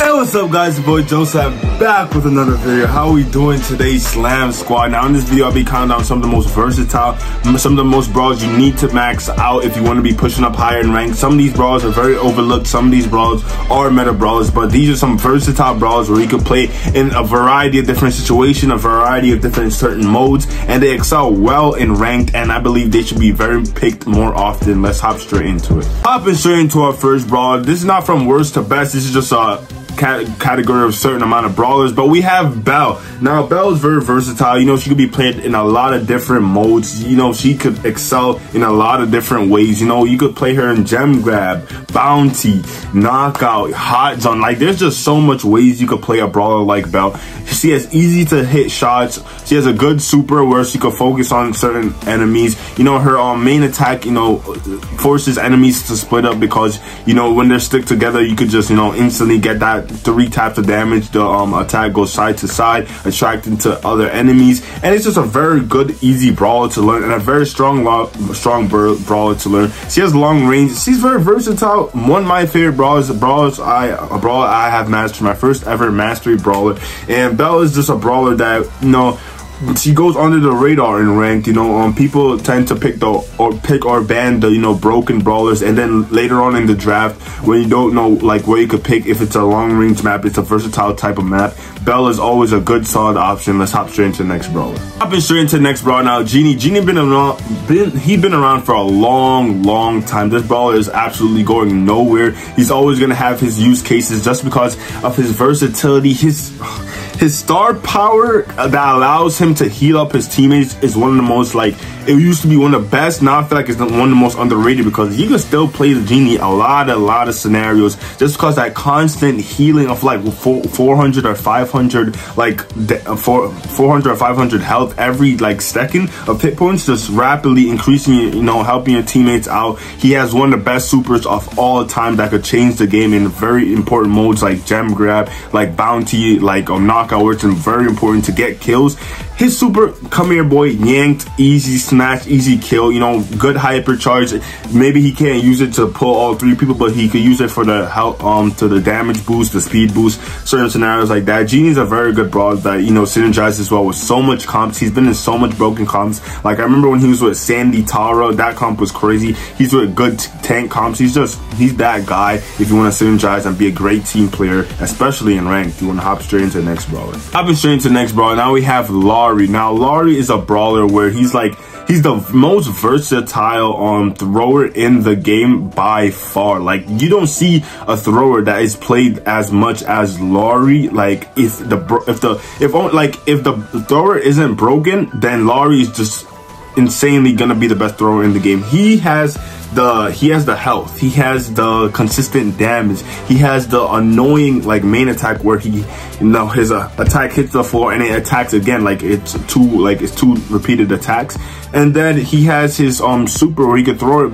Hey, what's up guys, your boy Joseph back with another video. How are we doing today, Slam Squad? Now in this video I'll be counting down some of the most versatile, some of the most brawlers you need to max out if you want to be pushing up higher in rank. Some of these brawlers are very overlooked, some of these brawlers are meta brawlers, but these are some versatile brawlers where you can play in a variety of different situations, a variety of different certain modes, and they excel well in ranked, and I believe they should be very picked more often. Let's hop straight into it. Hopping straight into our first brawler. This is not from worst to best, this is just a category of a certain amount of brawlers, but we have Belle. Now Belle is very versatile. You know, she could be played in a lot of different modes. You know, she could excel in a lot of different ways. You know, you could play her in gem grab, bounty, knockout, hot zone. Like, there's just so much ways you could play a brawler like Belle. She has easy to hit shots. She has a good super where she could focus on certain enemies. You know, her main attack, you know, forces enemies to split up because, you know, when they're stick together, you could just, you know, instantly get that 3 taps of damage. The attack goes side to side, attracting to other enemies, and it's just a very good, easy brawler to learn, and a very strong brawler to learn. She has long range. She's very versatile. One of my favorite brawlers, a brawler I have mastered, my first ever mastery brawler, and Belle is just a brawler that, you know, she goes under the radar in ranked. You know, people tend to pick or ban the, you know, broken brawlers, and then later on in the draft, when you don't know like where you could pick, if it's a long range map, it's a versatile type of map, Belle is always a good solid option. Let's hop straight into the next brawler. Hopping straight into the next brawler now, Genie. Genie been around for a long time. This brawler is absolutely going nowhere. He's always gonna have his use cases just because of his versatility. His star power that allows him to heal up his teammates is one of the most, like, it used to be one of the best. Now I feel like it's one of the most underrated because you can still play the Genie a lot of scenarios just because that constant healing of like 400 or 500, like 400 or 500 health every like second of hit points, just rapidly increasing, you know, helping your teammates out. He has one of the best supers of all time that could change the game in very important modes like gem grab, like bounty, like knockout, where it's very important to get kills. His super, come here boy, yanked, easy snatch, easy kill, you know, good hypercharge. Maybe he can't use it to pull all 3 people, but he could use it for the help, to the damage boost, the speed boost, certain scenarios like that. Genie's a very good brawler that, you know, synergizes well with so much comps. He's been in so much broken comps. Like, I remember when he was with Sandy Tara, that comp was crazy. He's with good tank comps. He's that guy if you want to synergize and be a great team player, especially in ranked. You want to hop straight into the next brawler. Hopping straight into the next brawler, now we have Laurie. Now Laurie is a brawler where he's the most versatile thrower in the game by far. Like, you don't see a thrower that is played as much as Laurie. Like, if the thrower isn't broken, then Laurie is just insanely gonna be the best thrower in the game. He has the health, he has the consistent damage, he has the annoying like main attack where he, you know, his attack hits the floor and it attacks again, like it's two repeated attacks, and then he has his super where he could throw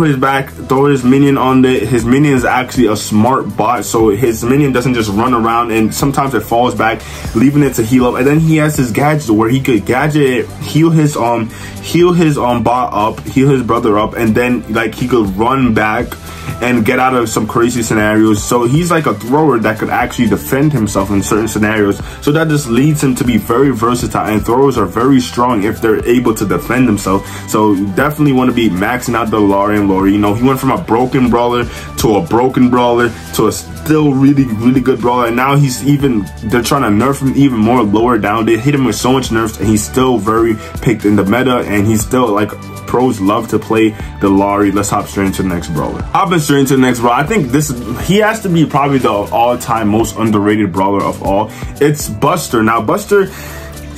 his minion on his minion is actually a smart bot, so his minion doesn't just run around and sometimes it falls back, leaving it to heal up. And then he has his gadget where he could heal his bot up, heal his brother up, and then like he could run back and get out of some crazy scenarios. So he's like a thrower that could actually defend himself in certain scenarios. So that just leads him to be very versatile, and throwers are very strong if they're able to defend themselves. So you definitely want to be maxing out the Laurie. You know, he went from a broken brawler to a broken brawler to a still really good brawler, and now they're trying to nerf him even more lower down. They hit him with so much nerfs, and he's still very picked in the meta, and he's still like, pros love to play the Laurie. Let's hop straight into the next brawler. Hopping straight into the next brawler, I think he has to be probably the all-time most underrated brawler of all. It's Buster. Now Buster,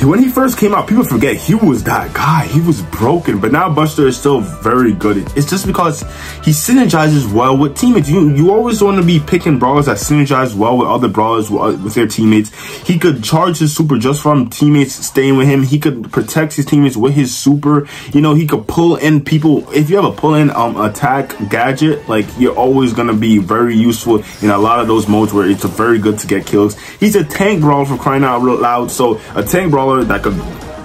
when he first came out, people forget he was that guy. He was broken, but now Buster is still very good. It's just because he synergizes well with teammates. You always want to be picking brawlers that synergize well with other brawlers, with their teammates. He could charge his super just from teammates staying with him. He could protect his teammates with his super. You know, he could pull in people. If you have a pull-in attack gadget, like, you're always gonna be very useful in a lot of those modes where it's very good to get kills. He's a tank brawler, for crying out loud. So a tank brawler that could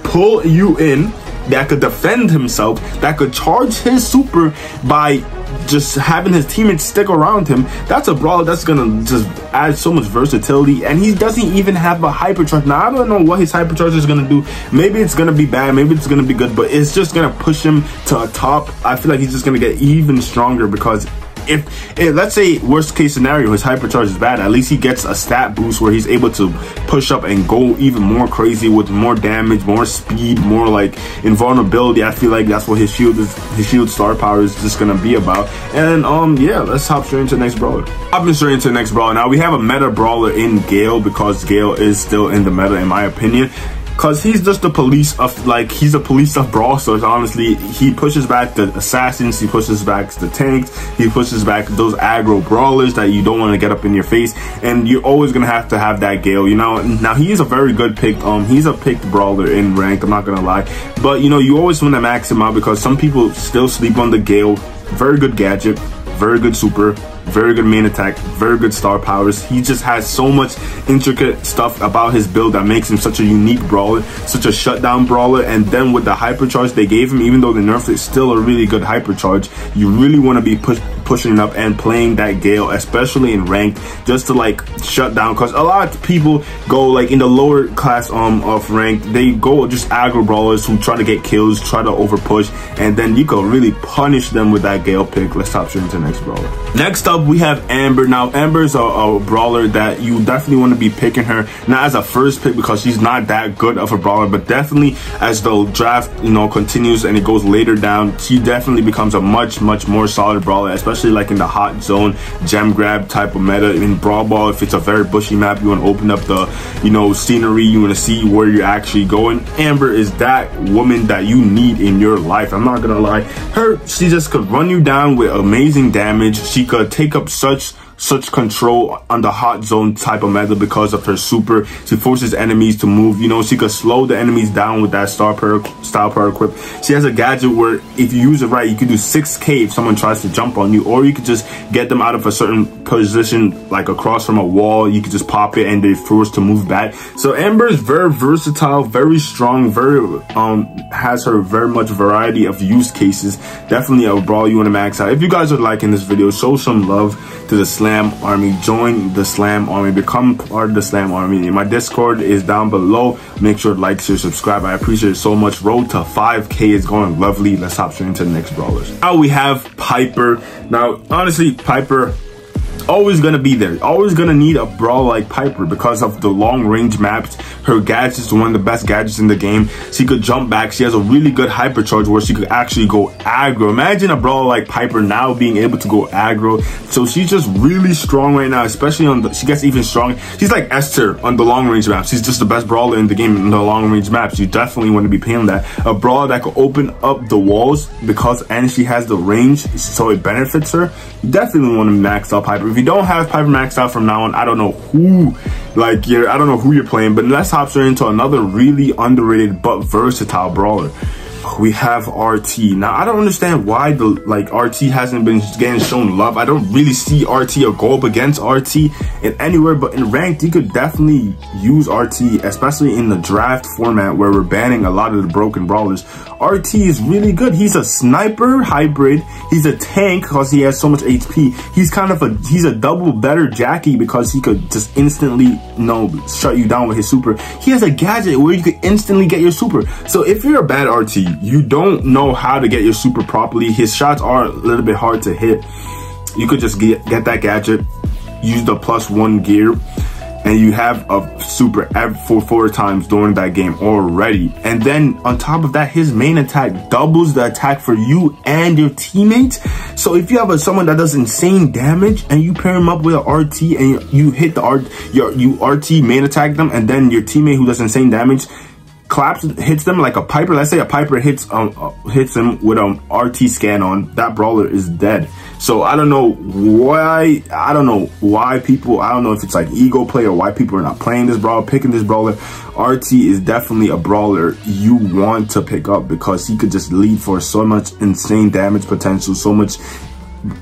pull you in, that could defend himself, that could charge his super by just having his teammates stick around him, that's a brawler that's gonna just add so much versatility. And he doesn't even have a hypercharge. Now I don't know what his hypercharge is gonna do. Maybe it's gonna be bad, maybe it's gonna be good, but it's just gonna push him to a top. I feel like he's just gonna get even stronger, because if let's say worst case scenario his hypercharge is bad, at least he gets a stat boost where he's able to push up and go even more crazy with more damage, more speed, more like invulnerability. I feel like that's what his shield star power is just gonna be about. And yeah, let's hop straight into the next brawler. Hopping straight into the next brawler. Now we have a meta brawler in Gale, because Gale is still in the meta in my opinion. Cause he's just the police of, like, he's a police of Brawl Stars, honestly. He pushes back the assassins, he pushes back the tanks, he pushes back those aggro brawlers that you don't want to get up in your face, and you're always gonna have to have that Gale, you know. Now he is a very good pick, he's a picked brawler in ranked, I'm not gonna lie, but you know, you always want to max him out, because some people still sleep on the Gale. Very good gadget, very good super, very good main attack, very good star powers. He just has so much intricate stuff about his build that makes him such a unique brawler, such a shutdown brawler. And then with the hypercharge they gave him, even though they nerfed it, still a really good hypercharge. You really want to be pushing up and playing that Gale, especially in ranked, just to like shut down, because a lot of people go like in the lower class of ranked, they go just aggro brawlers who try to get kills, try to over push, and then you can really punish them with that Gale pick. Let's hop straight into the next brawler. Next up we have Amber. Now Amber's a brawler that you definitely want to be picking her, not as a first pick because she's not that good of a brawler, but definitely as the draft, you know, continues and it goes later down, she definitely becomes a much more solid brawler, especially like in the hot zone gem grab type of meta. In Brawl Ball, if it's a very bushy map, you want to open up the, you know, scenery, you want to see where you're actually going. Amber is that woman that you need in your life. I'm not gonna lie, she just could run you down with amazing damage. She could take up such control on the hot zone type of meta because of her super. She forces enemies to move, you know. She could slow the enemies down with that style power equip. She has a gadget where if you use it right, you can do 6k if someone tries to jump on you, or you could just get them out of a certain position, like across from a wall. You could just pop it and they're forced to move back. So Amber is very versatile, very strong, very has her very much variety of use cases. Definitely a brawl you want to max out. If you guys are liking this video, show some love to the Slam Army. Join the Slam Army, become part of the Slam Army. My Discord is down below. Make sure to like, share, subscribe. I appreciate it so much. Road to 5k is going lovely. Let's hop straight into the next brawlers. Now we have Piper. Now honestly, Piper always gonna be there, always gonna need a brawl like Piper because of the long range maps. Her gadget is one of the best gadgets in the game. She could jump back, she has a really good hypercharge where she could actually go aggro. Imagine a brawler like Piper now being able to go aggro. So she's just really strong right now, especially on the, she gets even stronger. She's like Esther on the long range maps. She's just the best brawler in the game in the long range maps. You definitely want to be paying that. A brawler that could open up the walls and she has the range, so it benefits her. You definitely want to max out Piper. If you don't have Piper maxed out from now on, I don't know who, I don't know who you're playing. But let's hop straight into another really underrated but versatile brawler. We have RT. Now I don't understand why the RT hasn't been getting shown love. I don't really see RT or go up against RT in anywhere, but in ranked you could definitely use RT, especially in the draft format where we're banning a lot of the broken brawlers. RT is really good. He's a sniper hybrid. He's a tank because he has so much HP. He's kind of he's a double better Jackie because he could just instantly, you know, shut you down with his super. He has a gadget where you could instantly get your super. So if you're a bad RT, you don't know how to get your super properly, his shots are a little bit hard to hit, you could just get that gadget, use the +1 gear, and you have a super four times during that game already. And then on top of that, his main attack doubles the attack for you and your teammates. So if you have someone that does insane damage and you pair him up with an RT and you hit the RT main attack them, and then your teammate who does insane damage hits them like a Piper. Let's say a Piper hits him with an RT scan on, that brawler is dead. So I don't know why people, I don't know if it's like ego play or why people are not playing this brawler, picking this brawler. RT is definitely a brawler you want to pick up because he could just lead for so much insane damage potential, so much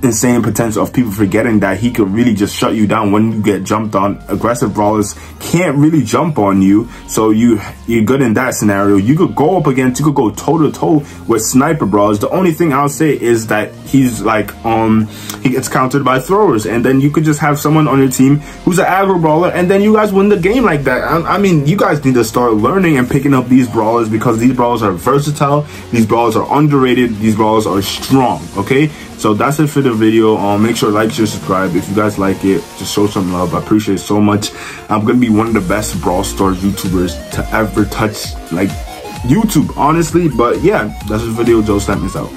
insane potential of people forgetting that he could really just shut you down when you get jumped on. Aggressive brawlers can't really jump on you, so you're good in that scenario. You could go up against, you could go toe to toe with sniper brawlers. The only thing I'll say is that he's like he gets countered by throwers, and then you could just have someone on your team who's an aggro brawler, and then you guys win the game like that. I mean, you guys need to start learning and picking up these brawlers, because these brawlers are versatile, these brawlers are underrated, these brawlers are strong. Okay, so that's it for the video. Make sure to like, share, subscribe. If you guys like it, just show some love. I appreciate it so much. I'm gonna be one of the best Brawl Stars YouTubers to ever touch like YouTube, honestly. But yeah, that's the video. Joe Slam is out.